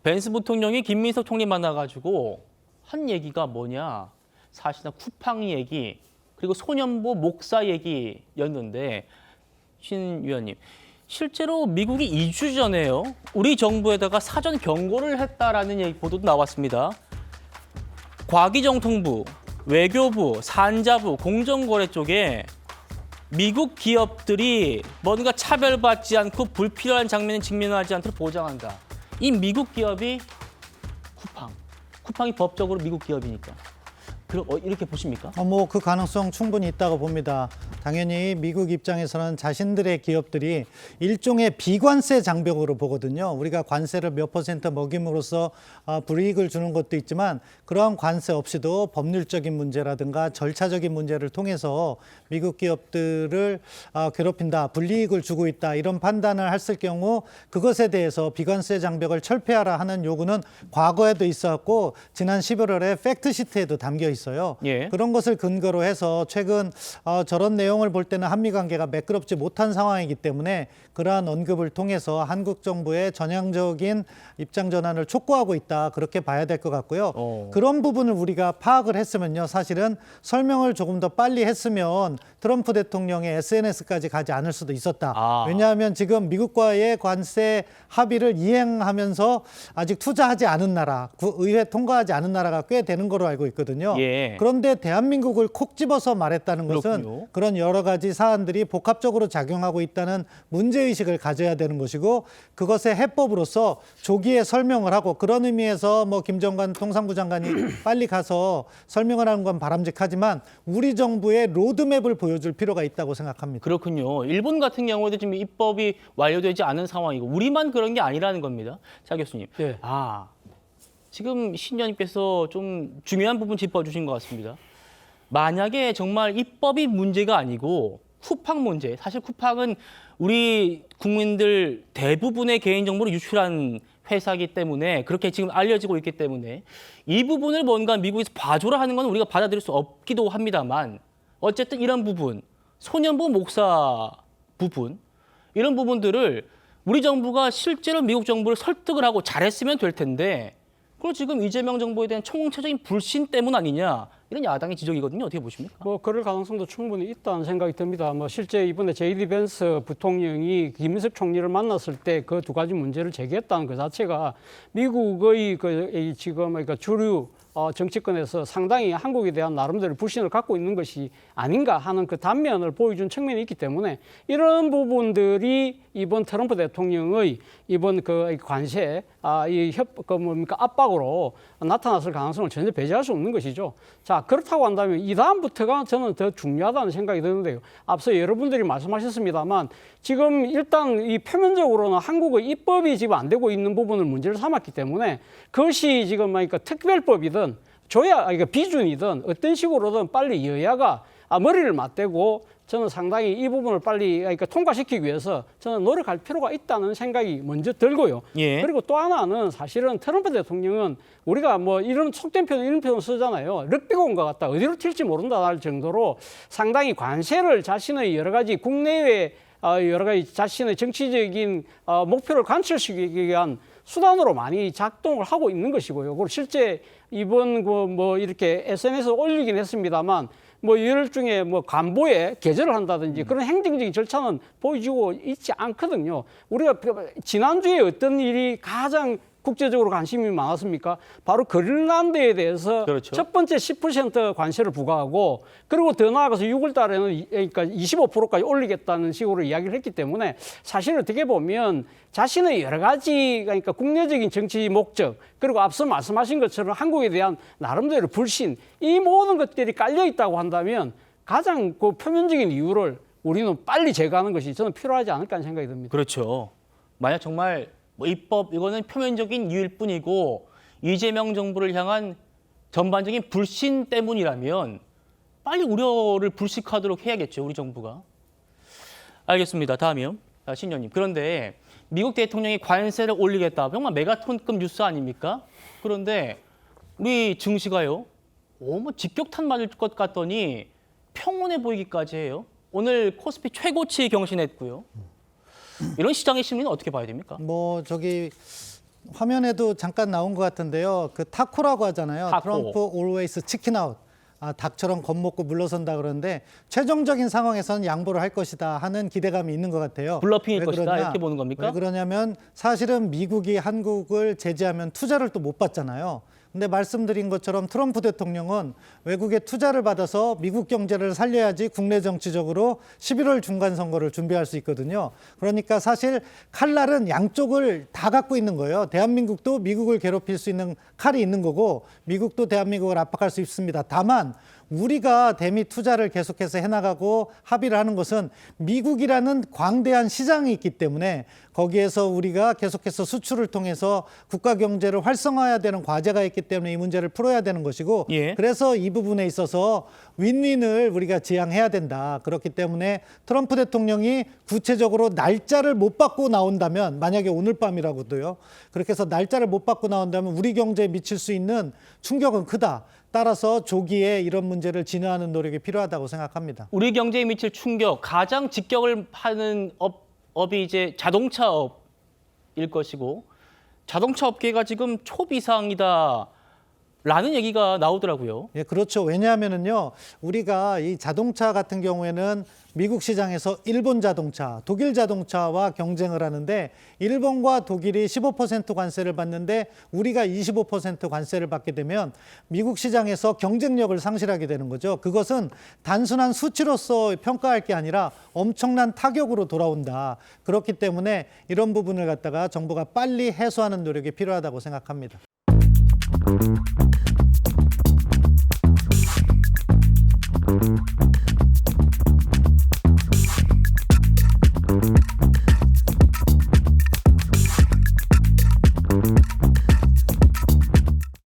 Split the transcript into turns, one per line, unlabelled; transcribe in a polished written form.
벤스 부통령이 김민석 총리 만나가지고 한 얘기가 뭐냐? 사실은 쿠팡 얘기 그리고 소년보 목사 얘기였는데 신 위원님 실제로 미국이 2주 전에요. 우리 정부에다가 사전 경고를 했다라는 얘기 보도도 나왔습니다. 과기정통부, 외교부, 산자부, 공정거래 쪽에 미국 기업들이 뭔가 차별받지 않고 불필요한 장면에 직면하지 않도록 보장한다. 이 미국 기업이 쿠팡이 법적으로 미국 기업이니까. 이렇게 보십니까?
그 가능성 충분히 있다고 봅니다. 당연히 미국 입장에서는 자신들의 기업들이 일종의 비관세 장벽으로 보거든요. 우리가 관세를 몇 % 먹임으로써 불이익을 주는 것도 있지만 그러한 관세 없이도 법률적인 문제라든가 절차적인 문제를 통해서 미국 기업들을 괴롭힌다, 불이익을 주고 있다 이런 판단을 했을 경우 그것에 대해서 비관세 장벽을 철폐하라 하는 요구는 과거에도 있었고 지난 11월에 팩트시트에도 담겨 있어요.
예.
그런 것을 근거로 해서 최근 저런 내용을 볼 때는 한미 관계가 매끄럽지 못한 상황이기 때문에 그러한 언급을 통해서 한국 정부의 전향적인 입장 전환을 촉구하고 있다. 그렇게 봐야 될 것 같고요. 그런 부분을 우리가 파악을 했으면요. 사실은 설명을 조금 더 빨리 했으면 트럼프 대통령의 SNS까지 가지 않을 수도 있었다. 왜냐하면 지금 미국과의 관세 합의를 이행하면서 아직 투자하지 않은 나라, 의회 통과하지 않은 나라가 꽤 되는 거로 알고 있거든요.
예.
그런데 대한민국을 콕 집어서 말했다는 것은
그렇군요.
그런 여러 가지 사안들이 복합적으로 작용하고 있다는 문제의식을 가져야 되는 것이고 그것의 해법으로서 조기에 설명을 하고 그런 의미에서 김정관 통상부 장관이 빨리 가서 설명을 하는 건 바람직하지만 우리 정부의 로드맵을 보여줄 필요가 있다고 생각합니다.
그렇군요. 일본 같은 경우에도 지금 입법이 완료되지 않은 상황이고 우리만 그런 게 아니라는 겁니다. 자 교수님.
예.
지금 신 의원님께서 좀 중요한 부분 짚어주신 것 같습니다. 만약에 정말 입법이 문제가 아니고 쿠팡 문제, 사실 쿠팡은 우리 국민들 대부분의 개인정보를 유출한 회사이기 때문에 그렇게 지금 알려지고 있기 때문에 이 부분을 뭔가 미국에서 봐줘라 하는 건 우리가 받아들일 수 없기도 합니다만 어쨌든 이런 부분, 소년보 목사 부분, 이런 부분들을 우리 정부가 실제로 미국 정부를 설득을 하고 잘했으면 될 텐데 그걸 지금 이재명 정부에 대한 총체적인 불신 때문 아니냐 이런 야당의 지적이거든요. 어떻게 보십니까?
그럴 가능성도 충분히 있다는 생각이 듭니다. 실제 이번에 제이디 벤스 부통령이 김민석 총리를 만났을 때 그 두 가지 문제를 제기했다는 그 자체가 미국의 지금 그러니까 주류 정치권에서 상당히 한국에 대한 나름대로 불신을 갖고 있는 것이 아닌가 하는 그 단면을 보여준 측면이 있기 때문에 이런 부분들이 이번 트럼프 대통령의 이번 그 관세 압박으로 나타났을 가능성을 전혀 배제할 수 없는 것이죠. 자, 그렇다고 한다면 이 다음부터가 저는 더 중요하다는 생각이 드는데요. 앞서 여러분들이 말씀하셨습니다만 지금 일단 이 표면적으로는 한국의 입법이 지금 안 되고 있는 부분을 문제를 삼았기 때문에 그것이 지금 특별법이든 그러니까 비준이든 어떤 식으로든 빨리 여야가 머리를 맞대고 저는 상당히 이 부분을 빨리 통과시키기 위해서 저는 노력할 필요가 있다는 생각이 먼저 들고요.
예.
그리고 또 하나는 사실은 트럼프 대통령은 우리가 이런 속된 표현, 이런 표현 쓰잖아요. 럭비공과 같다. 어디로 튈지 모른다 할 정도로 상당히 관세를 자신의 여러 가지 국내외 여러 가지 자신의 정치적인 목표를 관철시키기 위한 수단으로 많이 작동을 하고 있는 것이고요. 그리고 실제 이번 이렇게 SNS에 올리긴 했습니다만 일종의 간보에 개절을 한다든지 그런 행정적인 절차는 보여지고 있지 않거든요. 우리가 지난주에 어떤 일이 가장 국제적으로 관심이 많았습니까? 바로 그린란드에 대해서
그렇죠.
첫 번째 10% 관세를 부과하고 그리고 더 나아가서 6월 달에는 그러니까 25%까지 올리겠다는 식으로 이야기를 했기 때문에 사실 어떻게 보면 자신의 여러 가지 그러니까 국내적인 정치 목적 그리고 앞서 말씀하신 것처럼 한국에 대한 나름대로 불신 이 모든 것들이 깔려 있다고 한다면 가장 그 표면적인 이유를 우리는 빨리 제거하는 것이 저는 필요하지 않을까 하는 생각이 듭니다.
그렇죠. 만약 정말 입법 이거는 표면적인 이유일 뿐이고 이재명 정부를 향한 전반적인 불신 때문이라면 빨리 우려를 불식하도록 해야겠죠. 우리 정부가. 알겠습니다. 다음이요. 신 의원님. 그런데 미국 대통령이 관세를 올리겠다. 정말 메가톤급 뉴스 아닙니까? 그런데 우리 증시가요. 직격탄 맞을 것 같더니 평온해 보이기까지 해요. 오늘 코스피 최고치 경신했고요. 이런 시장의 심리는 어떻게 봐야 됩니까?
화면에도 잠깐 나온 것 같은데요. 그 타코라고 하잖아요.
타코.
트럼프 always chicken out. 닭처럼 겁먹고 물러선다 그러는데 최종적인 상황에서는 양보를 할 것이다 하는 기대감이 있는 것 같아요.
블러핑일
왜
것이다,
그러냐?
이렇게 보는 겁니까?
왜 그러냐면 사실은 미국이 한국을 제재하면 투자를 또 못 받잖아요. 근데 말씀드린 것처럼 트럼프 대통령은 외국의 투자를 받아서 미국 경제를 살려야지 국내 정치적으로 11월 중간 선거를 준비할 수 있거든요. 그러니까 사실 칼날은 양쪽을 다 갖고 있는 거예요. 대한민국도 미국을 괴롭힐 수 있는 칼이 있는 거고 미국도 대한민국을 압박할 수 있습니다. 다만 우리가 대미 투자를 계속해서 해나가고 합의를 하는 것은 미국이라는 광대한 시장이 있기 때문에 거기에서 우리가 계속해서 수출을 통해서 국가 경제를 활성화해야 되는 과제가 있기 때문에 이 문제를 풀어야 되는 것이고
예.
그래서 이 부분에 있어서 윈윈을 우리가 지향해야 된다. 그렇기 때문에 트럼프 대통령이 구체적으로 날짜를 못 받고 나온다면 만약에 오늘 밤이라고도요. 그렇게 해서 날짜를 못 받고 나온다면 우리 경제에 미칠 수 있는 충격은 크다. 따라서 조기에 이런 문제를 진화하는 노력이 필요하다고 생각합니다.
우리 경제에 미칠 충격, 가장 직격을 하는 업이 이제 자동차업일 것이고 자동차 업계가 지금 초비상이다라는 얘기가 나오더라고요.
예, 그렇죠. 왜냐하면은요, 우리가 이 자동차 같은 경우에는 미국 시장에서 일본 자동차, 독일 자동차와 경쟁을 하는데 일본과 독일이 15% 관세를 받는데 우리가 25% 관세를 받게 되면 미국 시장에서 경쟁력을 상실하게 되는 거죠. 그것은 단순한 수치로서 평가할 게 아니라 엄청난 타격으로 돌아온다. 그렇기 때문에 이런 부분을 갖다가 정부가 빨리 해소하는 노력이 필요하다고 생각합니다.